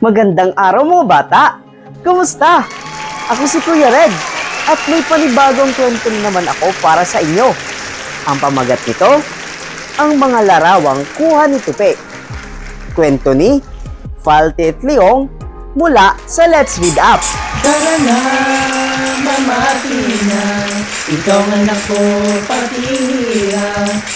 Magandang araw mga bata! Kumusta? Ako si Kuya Red at may panibagong kwento naman ako para sa inyo. Ang pamagat nito, ang mga larawang kuha ni Tupe. Kwento ni Falte at Leong mula sa Let's Read Up. Tara na, mamati na, ikaw ang anak ko, patihira.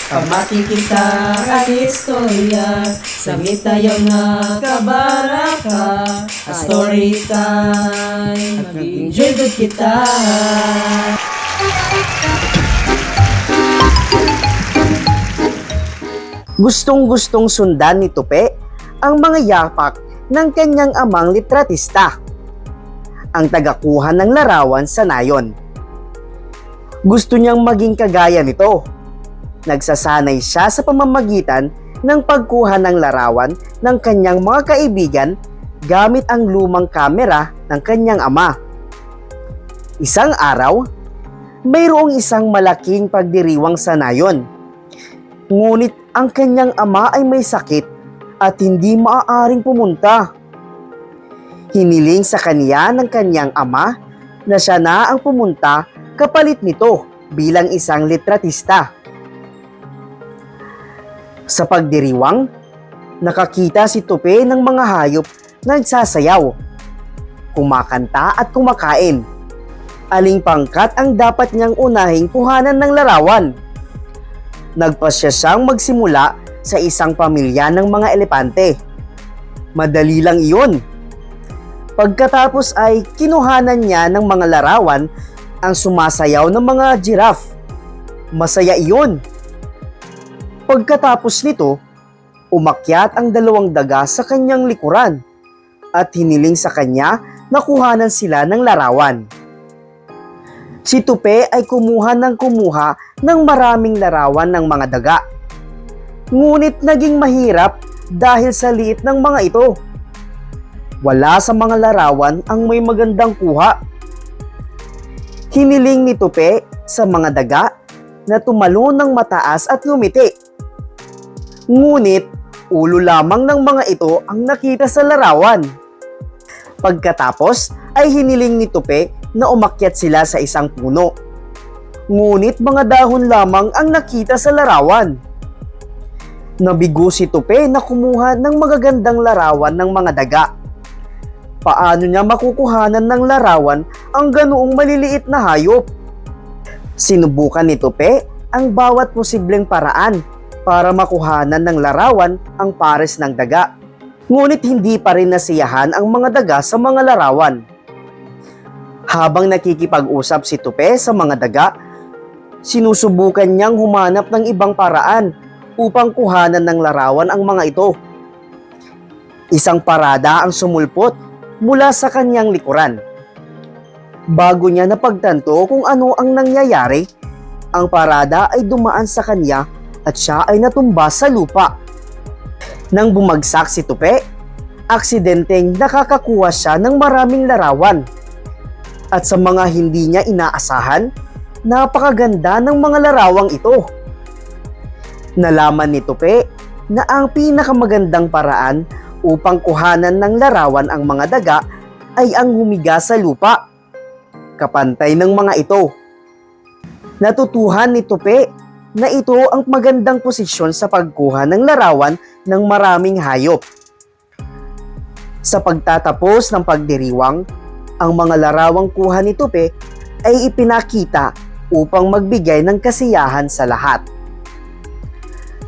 Pamati kita ang istorya, samit tayo nga kabaraka. A story time, mag-enjoy good kita. Gustong-gustong sundan ni Tupe ang mga yapak ng kanyang amang litratista, ang tagakuha ng larawan sa nayon. Gusto niyang maging kagaya nito. Nagsasanay siya sa pamamagitan ng pagkuha ng larawan ng kanyang mga kaibigan gamit ang lumang kamera ng kanyang ama. Isang araw, mayroong isang malaking pagdiriwang sa nayon. Ngunit ang kanyang ama ay may sakit at hindi maaaring pumunta. Hiniling sa kanya ng kanyang ama na siya na ang pumunta kapalit nito bilang isang litratista. Sa pagdiriwang, nakakita si Tupe ng mga hayop na nagsasayaw, kumakanta at kumakain. Aling pangkat ang dapat niyang unahing kuhanan ng larawan? Nagpasya siyang magsimula sa isang pamilya ng mga elepante. Madali lang iyon. Pagkatapos ay kinuhanan niya ng mga larawan ang sumasayaw ng mga giraffe. Masaya iyon. Pagkatapos nito, umakyat ang dalawang daga sa kanyang likuran at hiniling sa kanya na kuhanan sila ng larawan. Si Tupe ay kumuha ng maraming larawan ng mga daga. Ngunit naging mahirap dahil sa liit ng mga ito. Wala sa mga larawan ang may magandang kuha. Hiniling ni Tupe sa mga daga na tumalon ng mataas at ngumiti. Ngunit ulo lamang ng mga ito ang nakita sa larawan. Pagkatapos ay hiniling ni Tupe na umakyat sila sa isang puno. Ngunit mga dahon lamang ang nakita sa larawan. Nabigo si Tupe na kumuha ng magagandang larawan ng mga daga. Paano niya makukuhanan ng larawan ang ganoong maliliit na hayop? Sinubukan ni Tupe ang bawat posibleng paraan para makuhanan ng larawan ang pares ng daga. Ngunit hindi pa rin nasiyahan ang mga daga sa mga larawan. Habang nakikipag-usap si Tupe sa mga daga, sinusubukan niyang humanap ng ibang paraan upang kuhanan ng larawan ang mga ito. Isang parada ang sumulpot mula sa kanyang likuran. Bago niya napagtanto kung ano ang nangyayari, ang parada ay dumaan sa kanya at siya ay natumba sa lupa. Nang bumagsak si Tupe, aksidenteng nakakakuha siya ng maraming larawan. At sa mga hindi niya inaasahan, napakaganda ng mga larawang ito. Nalaman ni Tupe na ang pinakamagandang paraan upang kuhanan ng larawan ang mga daga ay ang humiga sa lupa, kapantay ng mga ito. Natutuhan ni Tupe na ito ang magandang posisyon sa pagkuha ng larawan ng maraming hayop. Sa pagtatapos ng pagdiriwang, ang mga larawang kuha ni Tupe ay ipinakita upang magbigay ng kasiyahan sa lahat.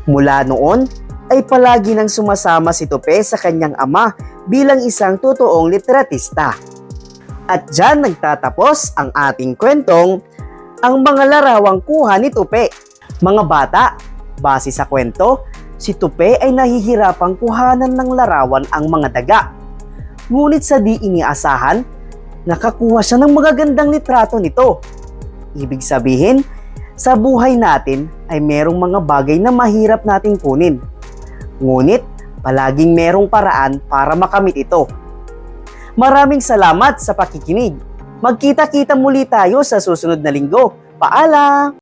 Mula noon ay palagi nang sumasama si Tupe sa kanyang ama bilang isang totoong litratista. At dyan nagtatapos ang ating kwentong ang mga larawang kuha ni Tupe. Mga bata, base sa kwento, si Tupe ay nahihirapang kuhanan ng larawan ang mga daga. Ngunit sa di iniasahan, nakakuha siya ng magagandang litrato nito. Ibig sabihin, sa buhay natin ay merong mga bagay na mahirap nating kunin. Ngunit, palaging merong paraan para makamit ito. Maraming salamat sa pakikinig. Magkita-kita muli tayo sa susunod na linggo. Paalam!